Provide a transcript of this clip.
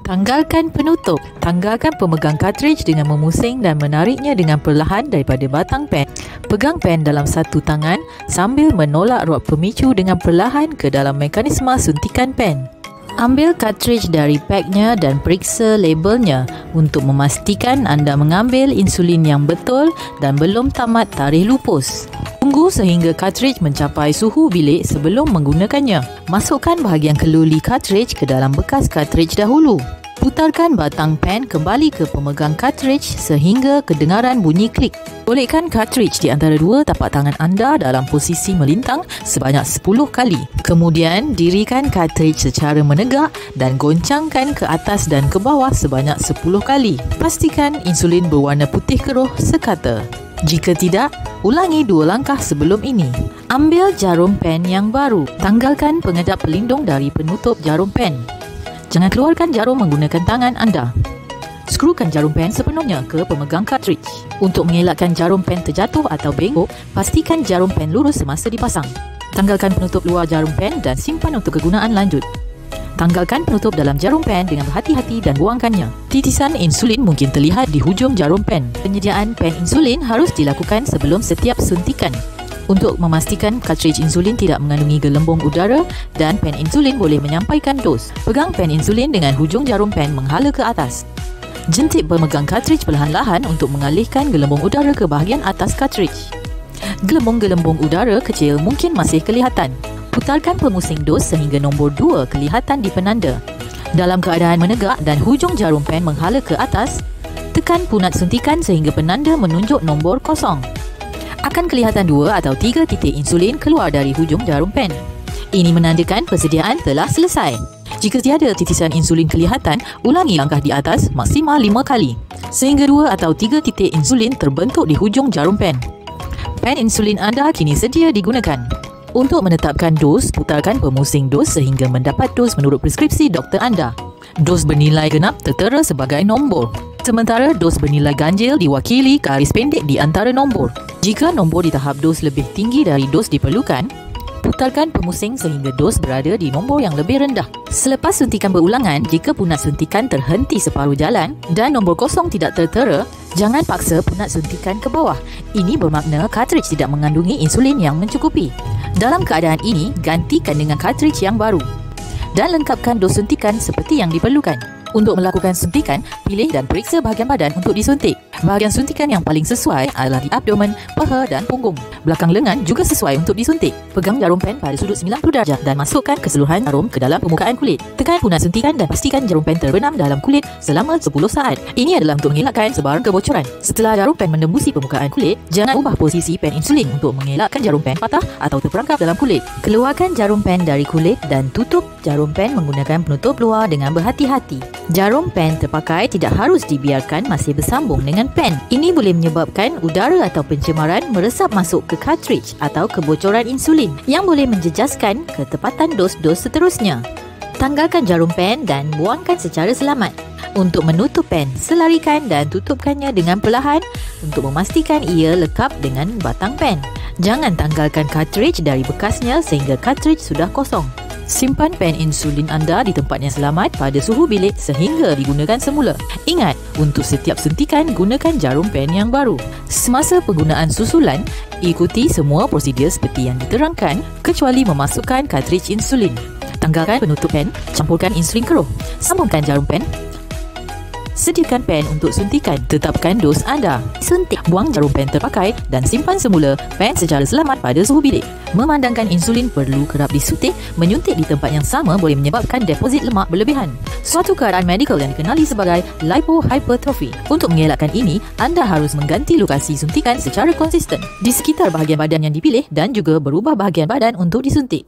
Tanggalkan penutup. Tanggalkan pemegang kartridge dengan memusing dan menariknya dengan perlahan daripada batang pen. Pegang pen dalam satu tangan sambil menolak rod pemicu dengan perlahan ke dalam mekanisme suntikan pen. Ambil kartridge dari paknya dan periksa labelnya untuk memastikan anda mengambil insulin yang betul dan belum tamat tarikh lupus. Tunggu sehingga kartridge mencapai suhu bilik sebelum menggunakannya. Masukkan bahagian keluli kartridge ke dalam bekas kartridge dahulu. Putarkan batang pen kembali ke pemegang kartridge sehingga kedengaran bunyi klik. Golekkan kartridge di antara dua tapak tangan anda dalam posisi melintang sebanyak 10 kali. Kemudian, dirikan kartridge secara menegak dan goncangkan ke atas dan ke bawah sebanyak 10 kali. Pastikan insulin berwarna putih keruh sekata. Jika tidak, ulangi 2 langkah sebelum ini. Ambil jarum pen yang baru. Tanggalkan pengedap pelindung dari penutup jarum pen. Jangan keluarkan jarum menggunakan tangan anda. Skrukan jarum pen sepenuhnya ke pemegang kartridge. Untuk mengelakkan jarum pen terjatuh atau bengkok, pastikan jarum pen lurus semasa dipasang. Tanggalkan penutup luar jarum pen dan simpan untuk kegunaan lanjut. Tanggalkan penutup dalam jarum pen dengan berhati-hati dan buangkannya. Titisan insulin mungkin terlihat di hujung jarum pen. Penyediaan pen insulin harus dilakukan sebelum setiap suntikan untuk memastikan kartridge insulin tidak mengandungi gelembung udara dan pen insulin boleh menyampaikan dos. Pegang pen insulin dengan hujung jarum pen menghala ke atas. Jentik pemegang kartridge perlahan-lahan untuk mengalihkan gelembung udara ke bahagian atas kartridge. Gelembung-gelembung udara kecil mungkin masih kelihatan. Putarkan pemusing dos sehingga nombor 2 kelihatan di penanda. Dalam keadaan menegak dan hujung jarum pen menghala ke atas, tekan punat suntikan sehingga penanda menunjuk nombor 0. Akan kelihatan 2 atau 3 titik insulin keluar dari hujung jarum pen. Ini menandakan persediaan telah selesai. Jika tiada titisan insulin kelihatan, ulangi langkah di atas maksimal 5 kali sehingga 2 atau 3 titik insulin terbentuk di hujung jarum pen. Pen insulin anda kini sedia digunakan. Untuk menetapkan dos, putarkan pemusing dos sehingga mendapat dos menurut preskripsi doktor anda. Dos bernilai genap tertera sebagai nombor, sementara dos bernilai ganjil diwakili garis pendek di antara nombor. Jika nombor di tahap dos lebih tinggi dari dos diperlukan, putarkan pemusing sehingga dos berada di nombor yang lebih rendah. Selepas suntikan berulangan, jika punat suntikan terhenti separuh jalan dan nombor 0 tidak tertera, jangan paksa punat suntikan ke bawah. Ini bermakna kartridge tidak mengandungi insulin yang mencukupi. Dalam keadaan ini, gantikan dengan kartridge yang baru dan lengkapkan dos suntikan seperti yang diperlukan. Untuk melakukan suntikan, pilih dan periksa bahagian badan untuk disuntik. Bahagian suntikan yang paling sesuai adalah di abdomen, paha dan punggung. Belakang lengan juga sesuai untuk disuntik. Pegang jarum pen pada sudut 90 darjah dan masukkan keseluruhan jarum ke dalam permukaan kulit. Tekan punat suntikan dan pastikan jarum pen terbenam dalam kulit selama 10 saat. Ini adalah untuk mengelakkan sebarang kebocoran. Setelah jarum pen menembusi permukaan kulit, jangan ubah posisi pen insulin untuk mengelakkan jarum pen patah atau terperangkap dalam kulit. Keluarkan jarum pen dari kulit dan tutup jarum pen menggunakan penutup luar dengan berhati-hati. Jarum pen terpakai tidak harus dibiarkan masih bersambung dengan pen. Ini boleh menyebabkan udara atau pencemaran meresap masuk ke kartridge atau kebocoran insulin yang boleh menjejaskan ketepatan dos-dos seterusnya. Tanggalkan jarum pen dan buangkan secara selamat. Untuk menutup pen, selarikan dan tutupkannya dengan perlahan untuk memastikan ia lekap dengan batang pen. Jangan tanggalkan kartridge dari bekasnya sehingga kartridge sudah kosong. Simpan pen insulin anda di tempat yang selamat pada suhu bilik sehingga digunakan semula. Ingat, untuk setiap suntikan, gunakan jarum pen yang baru. Semasa penggunaan susulan, ikuti semua prosedur seperti yang diterangkan kecuali memasukkan kartridge insulin. Tanggalkan penutup pen, campurkan insulin keruh, sambungkan jarum pen. Sediakan pen untuk suntikan. Tetapkan dos anda. Suntik. Buang jarum pen terpakai dan simpan semula pen secara selamat pada suhu bilik. Memandangkan insulin perlu kerap disuntik, menyuntik di tempat yang sama boleh menyebabkan deposit lemak berlebihan. Suatu keadaan medikal yang dikenali sebagai lipohypertrophy. Untuk mengelakkan ini, anda harus mengganti lokasi suntikan secara konsisten di sekitar bahagian badan yang dipilih dan juga berubah bahagian badan untuk disuntik.